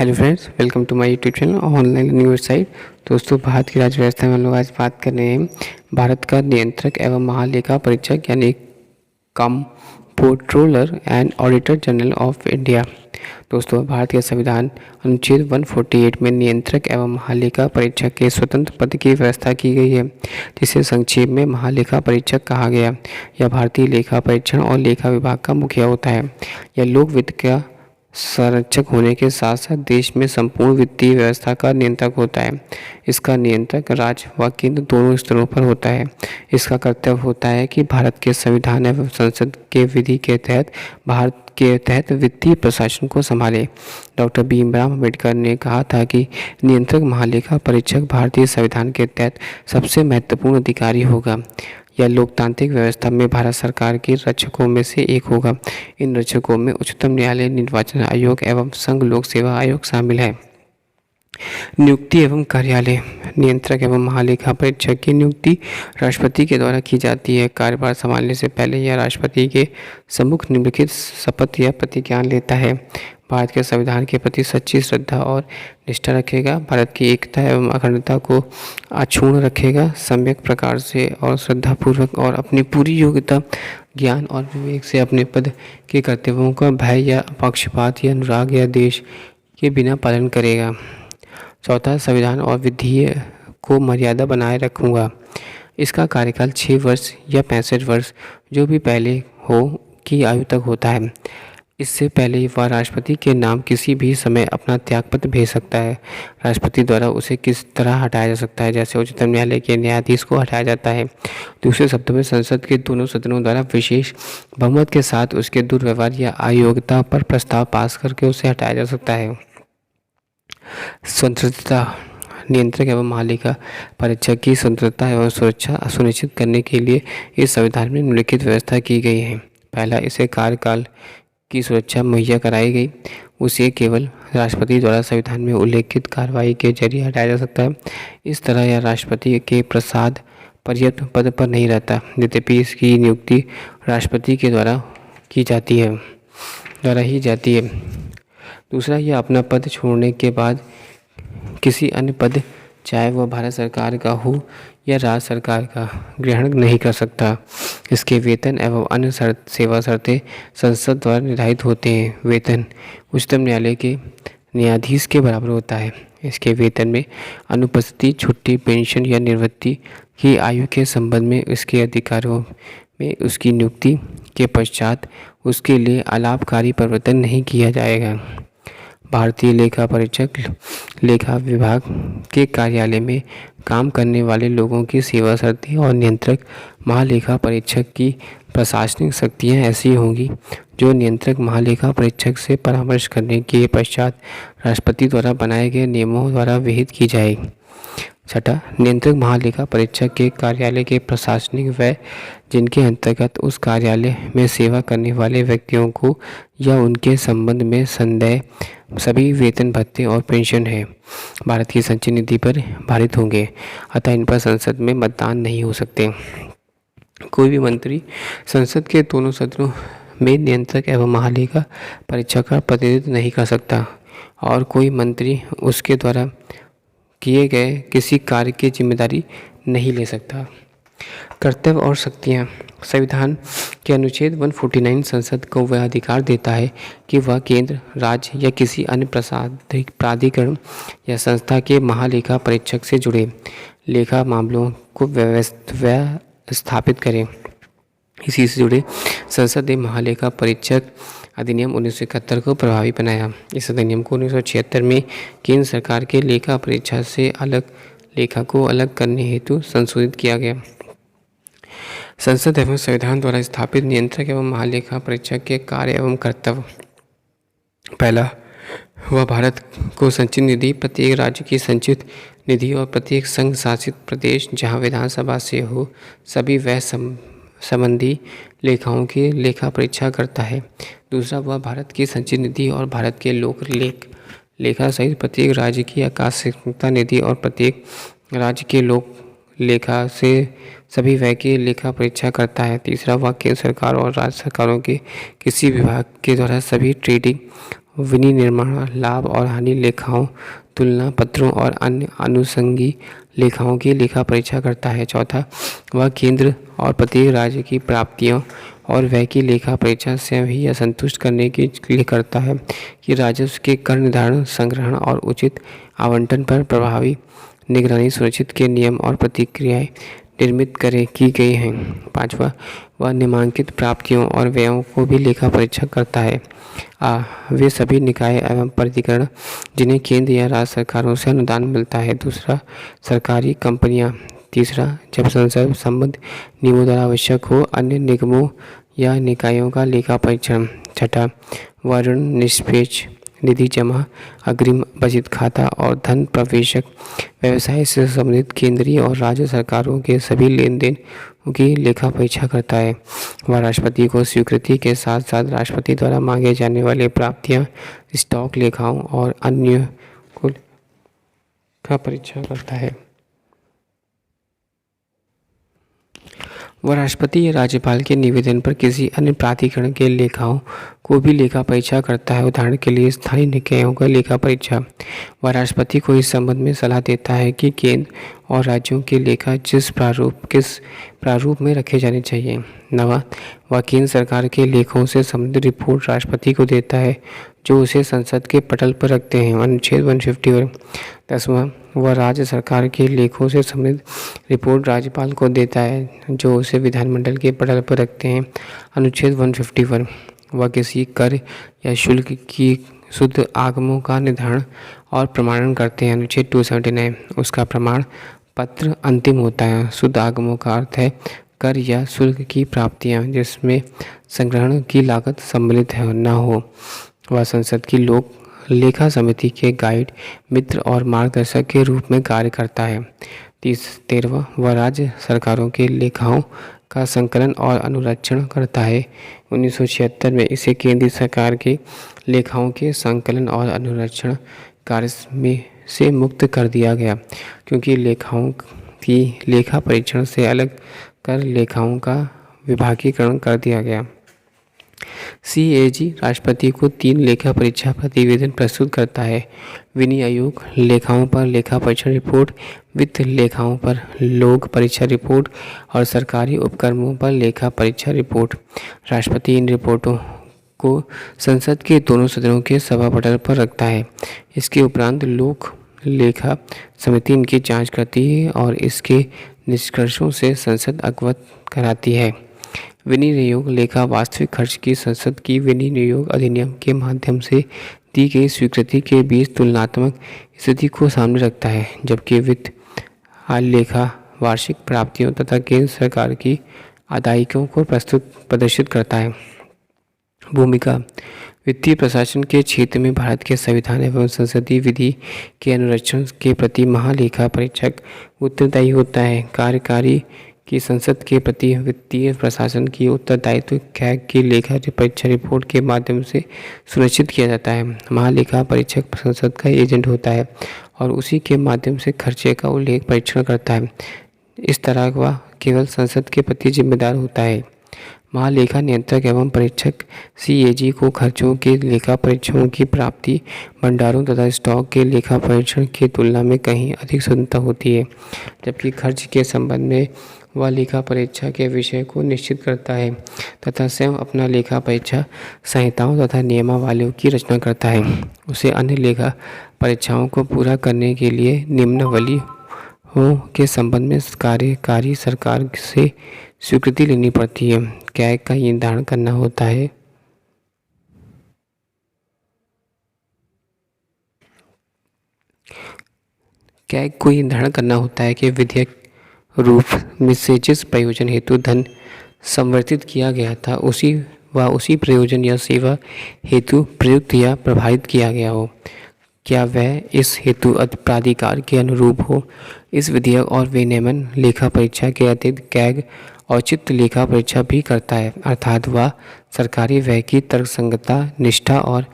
Hello friends, welcome to my YouTube channel online learning website. दोस्तों, भारत की राज्य व्यवस्था में हम लोग आज बात कर रहे हैं भारत का नियंत्रक एवं महालेखा परीक्षक यानी comptroller and auditor general of India. दोस्तों, भारत के संविधान अनुच्छेद 148 में नियंत्रक एवं महालेखा परीक्षक के स्वतंत्र पद की व्यवस्था की गई है, जिसे संक्षेप में महालेखा परीक्षक कहा गया। यह भारतीय लेखा परीक्षण और लेखा विभाग का मुखिया होता है। यह लोक वित्त का संरक्षक होने के साथ साथ देश में संपूर्ण वित्तीय व्यवस्था का नियंत्रक होता है। इसका नियंत्रक राज्य व केंद्र दोनों स्तरों पर होता है। इसका कर्तव्य होता है कि भारत के संविधान एवं संसद के विधि के तहत भारत के तहत वित्तीय प्रशासन को संभाले। डॉक्टर भीमराव अम्बेडकर ने कहा था कि नियंत्रक महालेखा परीक्षक भारतीय संविधान के तहत सबसे महत्वपूर्ण अधिकारी होगा। यह लोकतांत्रिक व्यवस्था में भारत सरकार के रक्षकों में से एक होगा। इन रक्षकों में उच्चतम न्यायालय, निर्वाचन आयोग एवं संघ लोक सेवा आयोग शामिल है। नियुक्ति एवं कार्यालय। नियंत्रक एवं महालेखा परीक्षक की नियुक्ति राष्ट्रपति के द्वारा की जाती है। कार्यभार संभालने से पहले यह राष्ट्रपति के सम्मुख निम्नलिखित शपथ या प्रतिज्ञा लेता है। भारत के संविधान के प्रति सच्ची श्रद्धा और निष्ठा रखेगा। भारत की एकता एवं अखंडता को अक्षुण्ण रखेगा। सम्यक प्रकार से और श्रद्धापूर्वक और अपनी पूरी योग्यता, ज्ञान और विवेक से अपने पद के कर्तव्यों का भय या पक्षपात या अनुराग या देश के बिना पालन करेगा। चौथा, संविधान और विधि को मर्यादा बनाए रखूँगा। इसका कार्यकाल 6 वर्ष या 65 वर्ष जो भी पहले हो की आयु तक होता है। इससे पहले वह राष्ट्रपति के नाम किसी भी समय अपना त्यागपत्र भेज सकता है। राष्ट्रपति द्वारा उसे किस तरह हटाया जा सकता है, जैसे उच्चतम न्यायालय के न्यायाधीश को हटाया जाता है। दूसरे शब्दों में, संसद के दोनों सदनों द्वारा विशेष बहुमत के साथ उसके दुर्व्यवहार या अयोग्यता पर प्रस्ताव पास करके उसे हटाया जा सकता है। स्वतंत्रता। नियंत्रक एवं महालेखा परीक्षक की स्वतंत्रता एवं सुरक्षा सुनिश्चित करने के लिए इस संविधान में निम्नलिखित व्यवस्था की गई है। पहला, इसे कार्यकाल की सुरक्षा मुहैया कराई गई। उसे केवल राष्ट्रपति द्वारा संविधान में उल्लेखित कार्रवाई के जरिए हटाया जा सकता है। इस तरह यह राष्ट्रपति के प्रसाद पर्याप्त पद पर नहीं रहता। यद्यपि इसकी नियुक्ति राष्ट्रपति के द्वारा की जाती है। दूसरा, यह अपना पद छोड़ने के बाद किसी अन्य पद, चाहे वह भारत सरकार का हो या राज्य सरकार का, ग्रहण नहीं कर सकता। इसके वेतन एवं अन्य सेवा शर्तें संसद द्वारा निर्धारित होते हैं। वेतन उच्चतम न्यायालय के न्यायाधीश के बराबर होता है। इसके वेतन में अनुपस्थिति, छुट्टी, पेंशन या निवृत्ति की आयु के संबंध में इसके अधिकारों में उसकी नियुक्ति के पश्चात उसके लिए अलाभकारी परिवर्तन नहीं किया जाएगा। भारतीय लेखा परीक्षक लेखा विभाग के कार्यालय में काम करने वाले लोगों की सेवा शर्तें और नियंत्रक महालेखा परीक्षक की प्रशासनिक शक्तियां ऐसी होंगी जो नियंत्रक महालेखा परीक्षक से परामर्श करने के पश्चात राष्ट्रपति द्वारा बनाए गए नियमों द्वारा विहित की जाएगी। छठा, नियंत्रक महालेखा परीक्षक के कार्यालय के प्रशासनिक व्यय जिनके अंतर्गत उस कार्यालय में सेवा करने वाले व्यक्तियों को या उनके संबंध में संदेह सभी वेतन, भत्ते और पेंशन है, भारत की संचय निधि पर भारित होंगे। अतः इन पर संसद में मतदान नहीं हो सकते। कोई भी मंत्री संसद के दोनों सदनों में नियंत्रक एवं महालेखा परीक्षक का प्रतिनिधित्व नहीं कर सकता और कोई मंत्री उसके द्वारा किए गए किसी कार्य की जिम्मेदारी नहीं ले सकता। कर्तव्य और शक्तियाँ। संविधान के अनुच्छेद 149 संसद को वह अधिकार देता है कि वह केंद्र, राज्य या किसी अन्य प्राधिकरण या संस्था के महालेखा परीक्षक से जुड़े लेखा मामलों को व्यवस्थापित करे। इसी से जुड़े संसद ने महालेखा परीक्षक अधिनियम 1971 को प्रभावी बनाया। इस अधिनियम को 1976 में केंद्र सरकार के लेखा परीक्षा से अलग लेखा को अलग करने हेतु संशोधित किया गया। संसद एवं संविधान द्वारा स्थापित नियंत्रक एवं महालेखा परीक्षक के कार्य एवं कर्तव्य। पहला, वह भारत को संचित निधि, प्रत्येक राज्य की संचित निधि और प्रत्येक संघ शासित प्रदेश जहां विधानसभा से हो सभी व्यय संबंधी लेखाओं की लेखा परीक्षा करता है। दूसरा, वह भारत की संचित निधि और भारत के लोक लेखा सहित प्रत्येक राज्य की आकस्मिकता निधि और प्रत्येक राज्य के लोक लेखा से सभी व्यय की लेखा परीक्षा करता है। तीसरा, वह केंद्र सरकार और राज्य सरकारों के किसी विभाग के द्वारा सभी ट्रेडिंग विनिर्माण, लाभ और हानि लेखाओं, तुलना पत्रों और अन्य आनुषंगी लेखाओं की लेखा परीक्षा करता है। चौथा, वह केंद्र और प्रत्येक राज्य की प्राप्तियों और व्यय की लेखा परीक्षा स्वयं ही यह संतुष्ट करने के लिए करता है कि राजस्व के कर निर्धारण, संग्रहण और उचित आवंटन पर प्रभावी निगरानी सुनिश्चित के नियम और प्रतिक्रियाएं निर्मित की गई हैं। पांचवा, वह निम्नांकित प्राप्तियों और व्ययों को भी लेखा परीक्षा करता है। वे सभी निकाय एवं प्राधिकरण जिन्हें केंद्र या राज्य सरकारों से अनुदान मिलता है। दूसरा, सरकारी कंपनियां। तीसरा, जब संसद संबद्ध नियमों द्वारा आवश्यक हो, अन्य निगमों या निकायों का लेखा परीक्षण। छठा, वह ऋण, निष्पेक्ष निधि जमा, अग्रिम बचत खाता और धन प्रवेशक व्यवसाय से संबंधित केंद्रीय और राज्य सरकारों के सभी लेन देन की लेखा परीक्षा करता है। वह राष्ट्रपति को स्वीकृति के साथ साथ राष्ट्रपति द्वारा मांगे जाने वाले प्राप्तियां, स्टॉक लेखाओं और अन्य को लेखा परीक्षा करता है। वह राष्ट्रपति या राज्यपाल के निवेदन पर किसी अन्य प्राधिकरण के लेखाओं को भी लेखा परीक्षा करता है। उदाहरण के लिए स्थानीय निकायों का लेखा परीक्षा। वह राष्ट्रपति को इस संबंध में सलाह देता है कि केंद्र और राज्यों के लेखा किस प्रारूप में रखे जाने चाहिए। नवा, वह केंद्र सरकार के लेखों से संबंधित रिपोर्ट राष्ट्रपति को देता है जो उसे संसद के पटल पर रखते हैं। अनुच्छेद 151। दसवां, वह राज्य सरकार के लेखों से संबंधित रिपोर्ट राज्यपाल को देता है जो उसे विधानमंडल के पटल पर रखते हैं। अनुच्छेद 151। वह किसी कर या शुल्क की शुद्ध आगमों का निर्धारण और प्रमाणन करते हैं। अनुच्छेद 279। उसका प्रमाण पत्र अंतिम होता है। शुद्ध आगमों का अर्थ है कर या शुल्क की प्राप्तियां जिसमें संग्रहण की लागत सम्मिलित न हो। वह संसद की लोक लेखा समिति के गाइड, मित्र और मार्गदर्शक के रूप में कार्य करता है। 13वां, वह राज्य सरकारों के लेखाओं का संकलन और अनुरक्षण करता है। 1976 में इसे केंद्रीय सरकार के लेखाओं के संकलन और अनुरक्षण कार्य में से मुक्त कर दिया गया क्योंकि लेखाओं की लेखा परीक्षण से अलग कर लेखाओं का विभागीकरण कर दिया गया। CAG राष्ट्रपति को 3 लेखा परीक्षा प्रतिवेदन प्रस्तुत करता है। विधि आयोग लेखाओं पर लेखा परीक्षण रिपोर्ट, वित्त लेखाओं पर लोक परीक्षा रिपोर्ट और सरकारी उपक्रमों पर लेखा परीक्षा रिपोर्ट। राष्ट्रपति इन रिपोर्टों को संसद के दोनों सदनों के सभा पटल पर रखता है। इसके उपरांत लोक लेखा समिति इनकी जांच करती है और इसके निष्कर्षों से संसद अवगत कराती है। विनियोग लेखा वास्तविक खर्च की संसद की विनियोग अधिनियम के माध्यम से दी गई स्वीकृति के बीच तुलनात्मक स्थिति को सामने रखता है, जबकि वित्त लेखा वार्षिक प्राप्तियों तथा केंद्र सरकार की आदायियों को प्रदर्शित करता है। भूमिका, वित्तीय प्रशासन के क्षेत्र में भारत के संविधान एवं संसदीय विधि के अनुरक्षण के प्रति महालेखा परीक्षक उत्तरदायी होता है। कार्यकारी की संसद के प्रति वित्तीय प्रशासन की उत्तरदायित्व कैग की लेखा परीक्षा रिपोर्ट के माध्यम से सुनिश्चित किया जाता है। महालेखा परीक्षक संसद का एजेंट होता है और उसी के माध्यम से खर्चे का उल्लेख परीक्षण करता है। इस तरह वह केवल संसद के प्रति जिम्मेदार होता है। महालेखा नियंत्रक एवं परीक्षक CAG को खर्चों के लेखा परीक्षणों की प्राप्ति, भंडारों तथा स्टॉक के लेखा परीक्षण की तुलना में कहीं अधिक स्वतंत्रता होती है, जबकि खर्च के संबंध में वह लेखा परीक्षा के विषय को निश्चित करता है तथा स्वयं अपना लेखा परीक्षा संहिताओं तथा नियमावलियों की रचना करता है। उसे अन्य लेखा परीक्षाओं को पूरा करने के लिए निम्नावलियों के संबंध में कार्यकारी सरकार से स्वीकृति लेनी पड़ती है। कैग का ये निर्धारण करना होता है कैग को ये निर्धारण करना होता है कि विधेयक रूप में से जिस प्रयोजन हेतु धन संवर्धित किया गया था उसी प्रयोजन या सेवा हेतु प्रयुक्त या प्रभावित किया गया हो, क्या वह इस हेतु प्राधिकार के अनुरूप हो। इस विधेयक और विनियमन लेखा परीक्षा के अतिरिक्त कैग औचित्य लेखा परीक्षा भी करता है, अर्थात वह सरकारी व्यय की तर्कसंगतता, निष्ठा और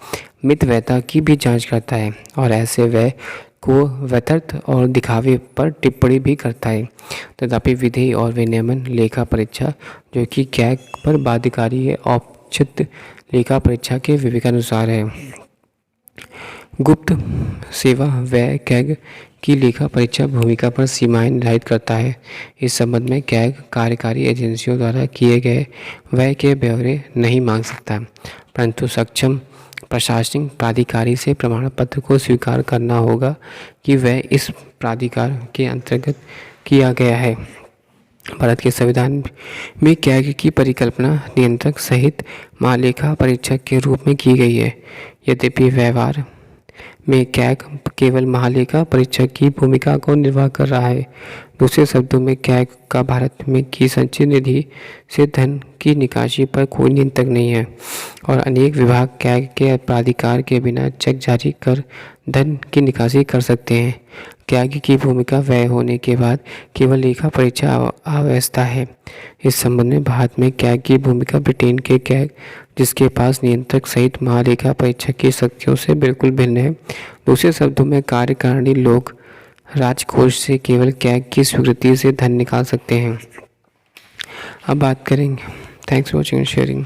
मितव्ययता की भी जांच करता है और ऐसे व्यय को व्यर्थ और दिखावे पर टिप्पणी भी करता है। तथापि विधि और विनियमन लेखा परीक्षा जो कि कैग पर बाध्यकारी है, औचित्य लेखा परीक्षा के विवेकानुसार है। गुप्त सेवा व्यय कैग की लेखा परीक्षा भूमिका पर सीमाएं निर्धारित करता है। इस संबंध में कैग कार्यकारी एजेंसियों द्वारा किए गए व्यय के ब्यौरे नहीं मांग सकता, परंतु सक्षम प्रशासनिक प्राधिकारी से प्रमाण पत्र को स्वीकार करना होगा कि वह इस प्राधिकार के अंतर्गत किया गया है। भारत के संविधान में कैग की परिकल्पना नियंत्रक सहित महालेखा परीक्षक के रूप में की गई है। यद्यपि व्यवहार में कैग केवल महालेखा परीक्षक की भूमिका को निर्वाह कर रहा है। दूसरे शब्दों में कैग का भारत में की संचित निधि से धन की निकासी पर कोई नियंत्रण नहीं है और अनेक विभाग कैग के प्राधिकार के बिना चेक जारी कर धन की निकासी कर सकते हैं। कैग की भूमिका व्यय होने के बाद केवल लेखा परीक्षा अव्यवस्था है। इस संबंध में भारत में कैग की भूमिका ब्रिटेन के कैग, जिसके पास नियंत्रक सहित महालेखा परीक्षक की शक्तियों से बिल्कुल भिन्न है। दूसरे शब्दों में कार्यकारिणी लोग राजकोष से केवल कैग की स्वीकृति से धन निकाल सकते हैं। अब बात करेंगे। Thanks for watching and sharing.